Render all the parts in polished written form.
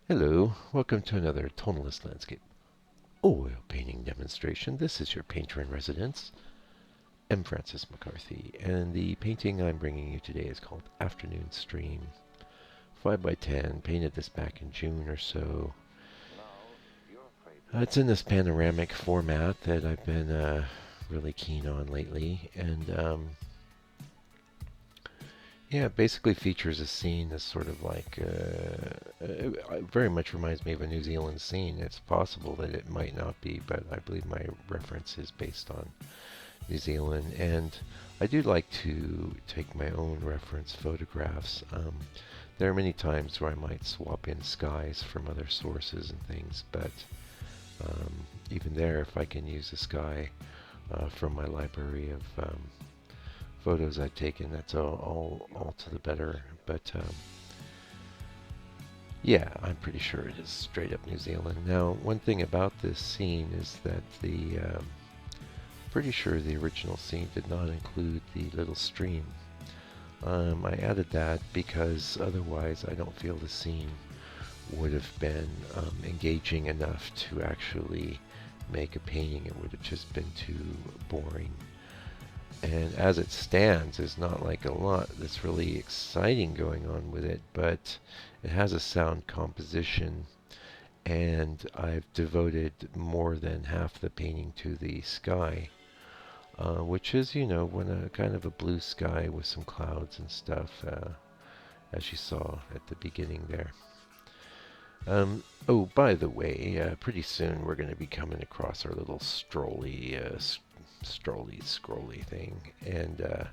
Hello, welcome to another Tonalist landscape oil painting demonstration. This is your painter in residence, M. Francis McCarthy, and the painting I'm bringing you today is called Afternoon Stream. 5 by 10, painted this back in June or so. It's in this panoramic format that I've been really keen on lately, and yeah, it basically features a scene that's sort of like, it very much reminds me of a New Zealand scene. It's possible that it might not be, but I believe my reference is based on New Zealand. And I do like to take my own reference photographs. There are many times where I might swap in skies from other sources and things, but even there, if I can use a sky from my library of photos I've taken, that's all to the better. But yeah, I'm pretty sure it is straight up New Zealand. Now, one thing about this scene is that the pretty sure the original scene did not include the little stream. I added that because otherwise I don't feel the scene would have been engaging enough to actually make a painting. It would have just been too boring. And as it stands, there's not like a lot that's really exciting going on with it, but it has a sound composition, and I've devoted more than half the painting to the sky, which is, when a kind of a blue sky with some clouds and stuff, as you saw at the beginning there. Oh, by the way, pretty soon we're going to be coming across our little scrolly thing, and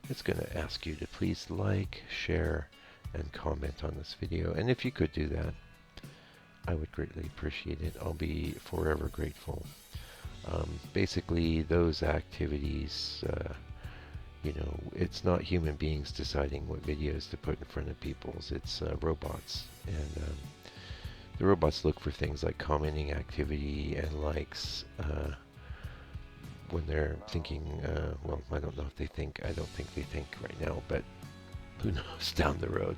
it's going to ask you to please like, share, and comment on this video. And if you could do that, I would greatly appreciate it. I'll be forever grateful. Basically, those activities, it's not human beings deciding what videos to put in front of people's. It's robots, and the robots look for things like commenting activity and likes when they're thinking. Well, I don't know if they think. I don't think they think right now, but who knows down the road.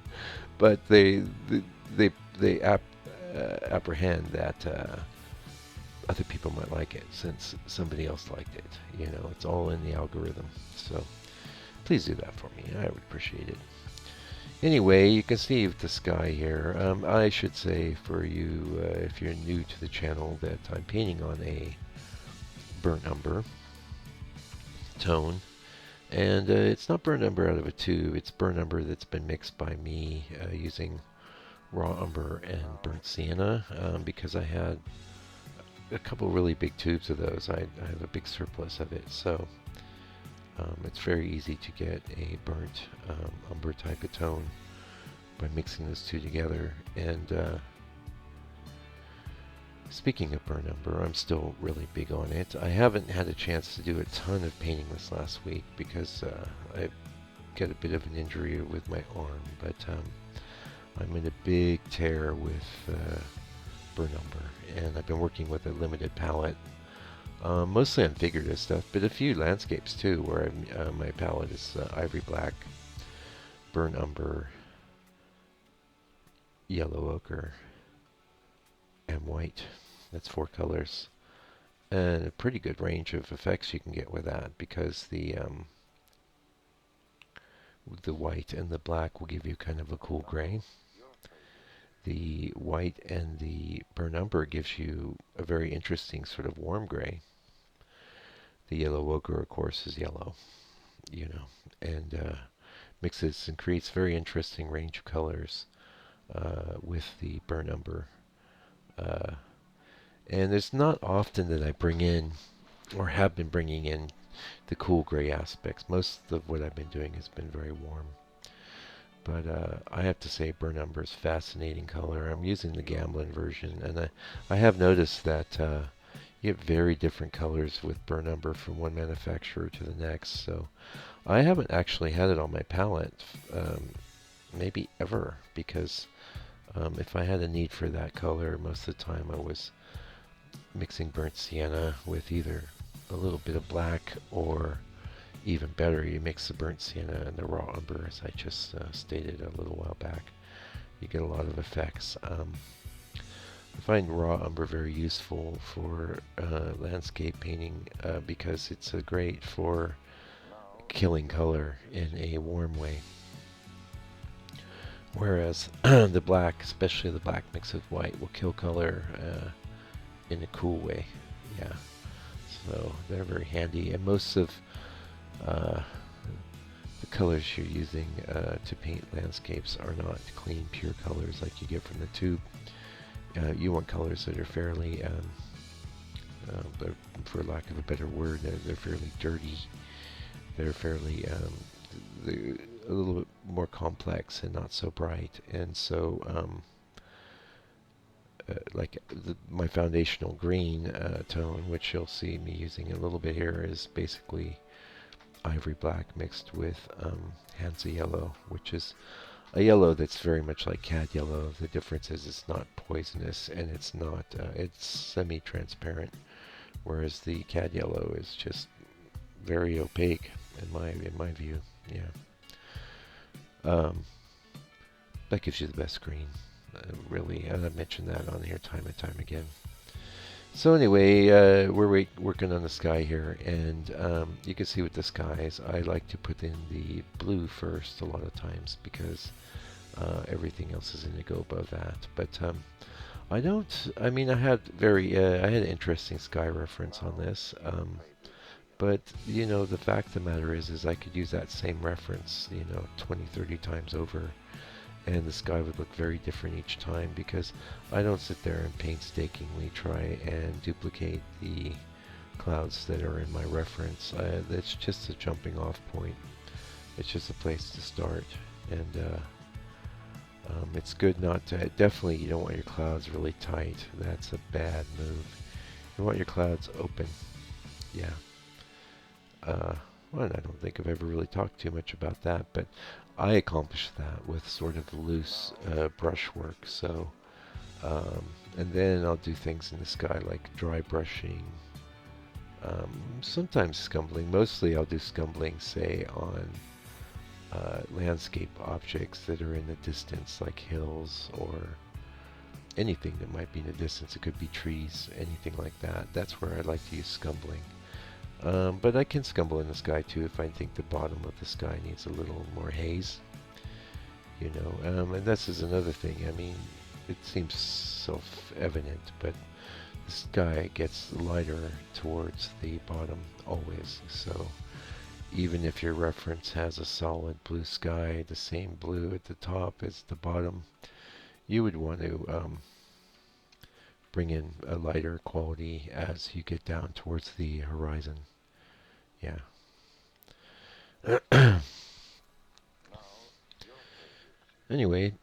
But they apprehend that other people might like it since somebody else liked it. It's all in the algorithm. So please do that for me. I would appreciate it. Anyway, you can see the sky here. I should say for you, if you're new to the channel, that I'm painting on a burnt umber tone. And it's not burnt umber out of a tube. It's burnt umber that's been mixed by me using raw umber and burnt sienna because I had a couple really big tubes of those. I have a big surplus of it. So it's very easy to get a burnt umber type of tone by mixing those two together. And speaking of burnt umber, I'm still really big on it. I haven't had a chance to do a ton of painting this last week because I got a bit of an injury with my arm, but I'm in a big tear with burnt umber, and I've been working with a limited palette, mostly on figurative stuff, but a few landscapes too, where my palette is ivory black, burnt umber, yellow ochre, and white. That's 4 colors, and a pretty good range of effects you can get with that, because the white and the black will give you kind of a cool gray. The white and the burnt umber gives you a very interesting sort of warm gray. The yellow ochre, of course, is yellow, and mixes and creates very interesting range of colors with the burnt umber. And it's not often that I bring in, or have been bringing in, the cool gray aspects. Most of what I've been doing has been very warm. But I have to say burnt umber is fascinating color. I'm using the Gamblin version, and I have noticed that you get very different colors with burnt umber from one manufacturer to the next. So I haven't actually had it on my palette maybe ever, because if I had a need for that color, most of the time I was mixing burnt sienna with either a little bit of black, or even better, you mix the burnt sienna and the raw umber, as I just stated a little while back. You get a lot of effects. I find raw umber very useful for landscape painting because it's great for killing color in a warm way. Whereas the black, especially the black mixed with white, will kill color in a cool way. Yeah, so they're very handy. And most of uh, the colors you're using to paint landscapes are not clean, pure colors like you get from the tube. You want colors that are fairly, but for lack of a better word, they're fairly dirty. They're fairly they're a little bit more complex and not so bright. And so, like my foundational green tone, which you'll see me using a little bit here, is basically ivory black mixed with Hansa yellow, which is a yellow that's very much like cad yellow. The difference is it's not poisonous and it's not it's semi-transparent, whereas the cad yellow is just very opaque in my view. Yeah, um, that gives you the best green, really, and I've mentioned that on here time and time again. So anyway, we're working on the sky here, and you can see with the skies, I like to put in the blue first a lot of times because everything else is indigo above that. But I don't. I mean, I had an interesting sky reference on this. But you know, the fact of the matter is I could use that same reference, 20, 30 times over, and the sky would look very different each time because I don't sit there and painstakingly try and duplicate the clouds that are in my reference. That's just a jumping off point. It's just a place to start, and it's good not to. Definitely, you don't want your clouds really tight. That's a bad move. You want your clouds open. Yeah. Uh, well, I don't think I've ever really talked too much about that, but I accomplish that with sort of loose brushwork. So, and then I'll do things in the sky like dry brushing, sometimes scumbling. Mostly I'll do scumbling, say, on landscape objects that are in the distance, like hills or anything that might be in the distance. It could be trees, anything like that. That's where I like to use scumbling. But I can scumble in the sky too if I think the bottom of the sky needs a little more haze. And this is another thing. I mean, it seems self-evident, but the sky gets lighter towards the bottom always. So even if your reference has a solid blue sky, the same blue at the top as the bottom, you would want to bring in a lighter quality as you get down towards the horizon. Yeah. Anyway,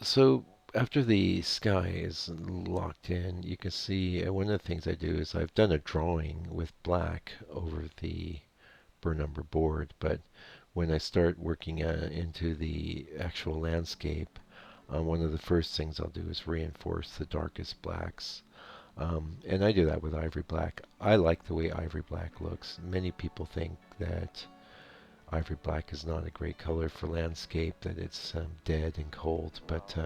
so after the sky is locked in, you can see one of the things I do is I've done a drawing with black over the burn umber board, but when I start working into the actual landscape, one of the first things I'll do is reinforce the darkest blacks. And I do that with ivory black. I like the way ivory black looks. Many people think that ivory black is not a great color for landscape, that it's dead and cold, but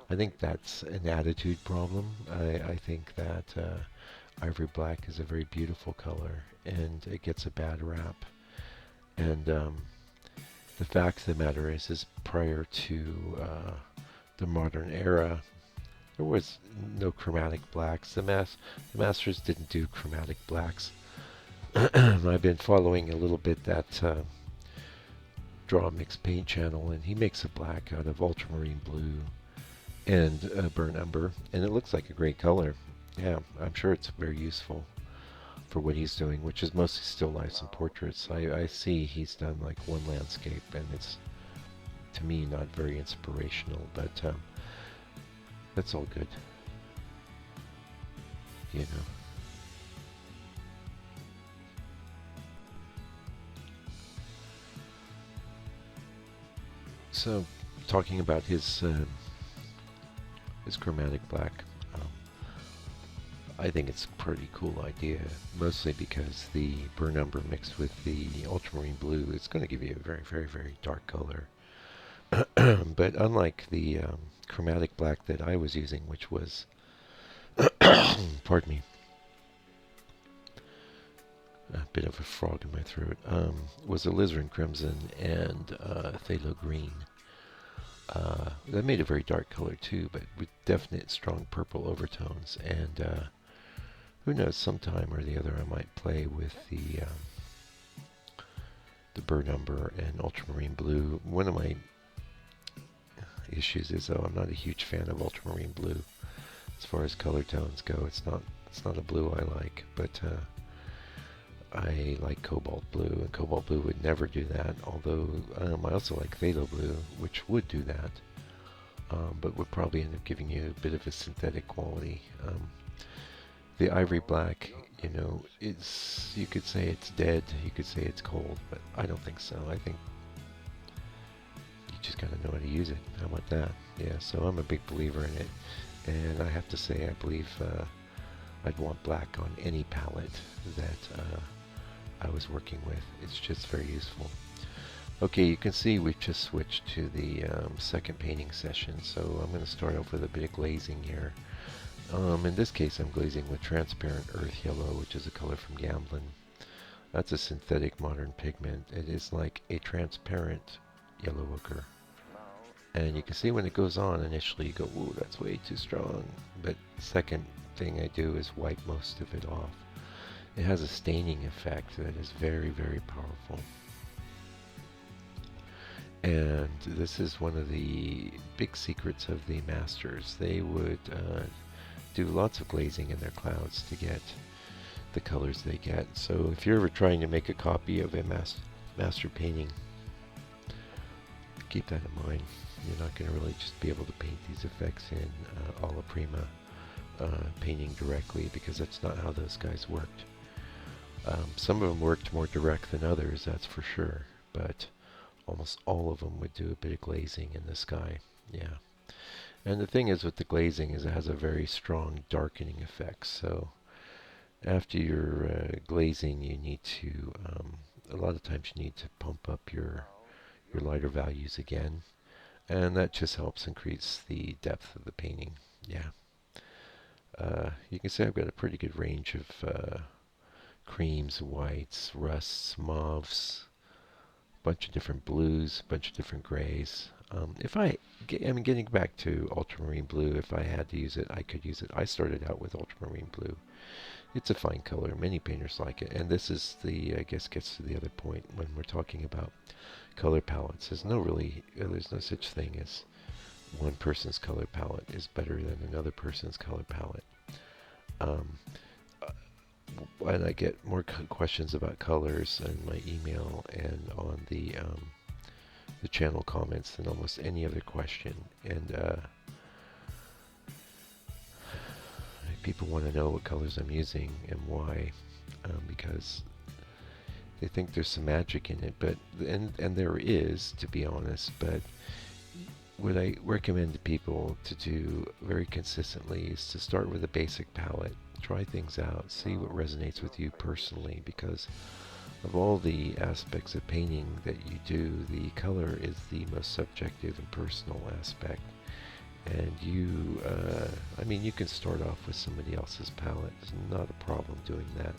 I think that's an attitude problem. I think that ivory black is a very beautiful color, and it gets a bad rap. And the fact of the matter is prior to the modern era, there was no chromatic blacks. The masters didn't do chromatic blacks. I've been following a little bit that Draw Mix Paint channel, and he makes a black out of ultramarine blue and burnt umber, and it looks like a great color. Yeah, I'm sure it's very useful for what he's doing, which is mostly still lifes and portraits. I see he's done like one landscape, and it's, to me, not very inspirational, but that's all good, you know. So, talking about his chromatic black, um, I think it's a pretty cool idea, mostly because the burnt umber mixed with the ultramarine blue is going to give you a very, very, very dark color. But unlike the chromatic black that I was using, which was Pardon me. A bit of a frog in my throat. Was alizarin crimson and phthalo green. That made a very dark color too, but with definite strong purple overtones. And who knows, sometime or the other I might play with the burnt umber and ultramarine blue. One of my issues is, though, I'm not a huge fan of ultramarine blue. As far as color tones go, it's not a blue I like, but I like cobalt blue, and cobalt blue would never do that. Although I also like phthalo blue, which would do that, but would probably end up giving you a bit of a synthetic quality. The ivory black, you know, you could say it's dead, you could say it's cold, but I don't think so. I think you just gotta know how to use it. How about that? Yeah, so I'm a big believer in it, and I have to say I believe I'd want black on any palette that I was working with. It's just very useful. Okay, you can see we've just switched to the second painting session, so I'm going to start off with a bit of glazing here. In this case, I'm glazing with transparent earth yellow, which is a color from Gamblin. That's a synthetic modern pigment. It is like a transparent yellow ochre. And you can see when it goes on, initially you go, ooh, that's way too strong. But second thing I do is wipe most of it off. It has a staining effect that is very, very powerful. And this is one of the big secrets of the masters. They would do lots of glazing in their clouds to get the colors they get. So if you're ever trying to make a copy of a master painting, keep that in mind. You're not going to really just be able to paint these effects in alla prima painting directly, because that's not how those guys worked. Some of them worked more direct than others, that's for sure, but almost all of them would do a bit of glazing in the sky. Yeah. And the thing is with the glazing is it has a very strong darkening effect. So after your glazing, you need to, a lot of times you need to pump up your lighter values again. And that just helps increase the depth of the painting. Yeah. You can see I've got a pretty good range of creams, whites, rusts, mauves, bunch of different blues, bunch of different grays. Getting back to ultramarine blue, if I had to use it, I could use it. I started out with ultramarine blue. It's a fine color. Many painters like it. And this is I guess gets to the other point when we're talking about color palettes. There's no such thing as one person's color palette is better than another person's color palette. And I get more questions about colors in my email and on the channel comments than almost any other question. And people want to know what colors I'm using and why, because they think there's some magic in it, but and there is, to be honest. But what I recommend to people to do very consistently is to start with a basic palette, try things out, see what resonates with you personally, because of all the aspects of painting that you do, the color is the most subjective and personal aspect. And you can start off with somebody else's palette. It's not a problem doing that.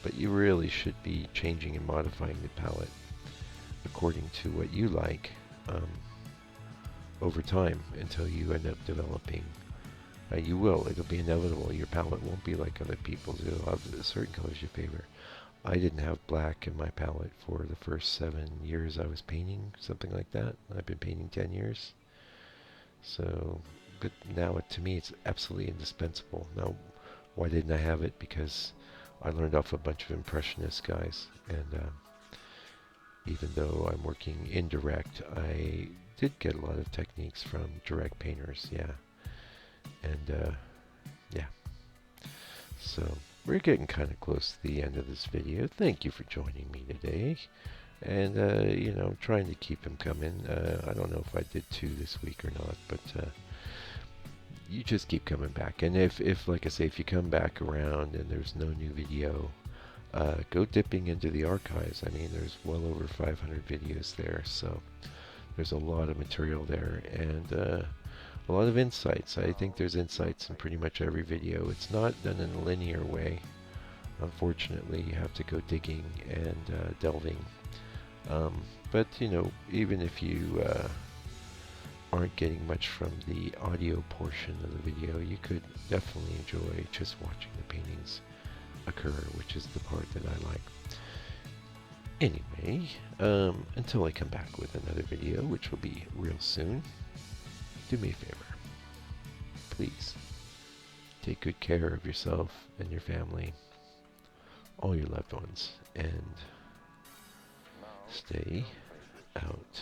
But you really should be changing and modifying the palette according to what you like over time until you end up developing. It'll be inevitable. Your palette won't be like other people's. You'll have certain colors you favor. I didn't have black in my palette for the first 7 years I was painting, something like that. I've been painting 10 years. So, but now to me it's absolutely indispensable. Now, why didn't I have it? Because I learned off a bunch of impressionist guys, and even though I'm working indirect, I did get a lot of techniques from direct painters, yeah. And yeah, so we're getting kind of close to the end of this video. Thank you for joining me today, and I'm trying to keep them coming. I don't know if I did 2 this week or not, but you just keep coming back. And if like I say, if you come back around and there's no new video, go dipping into the archives. I mean, there's well over 500 videos there, so there's a lot of material there. And a lot of insights. I think there's insights in pretty much every video. It's not done in a linear way. Unfortunately, you have to go digging and delving. But, you know, even if you aren't getting much from the audio portion of the video, you could definitely enjoy just watching the paintings occur, which is the part that I like. Anyway, until I come back with another video, which will be real soon, do me a favor. Please, take good care of yourself and your family, all your loved ones, and stay out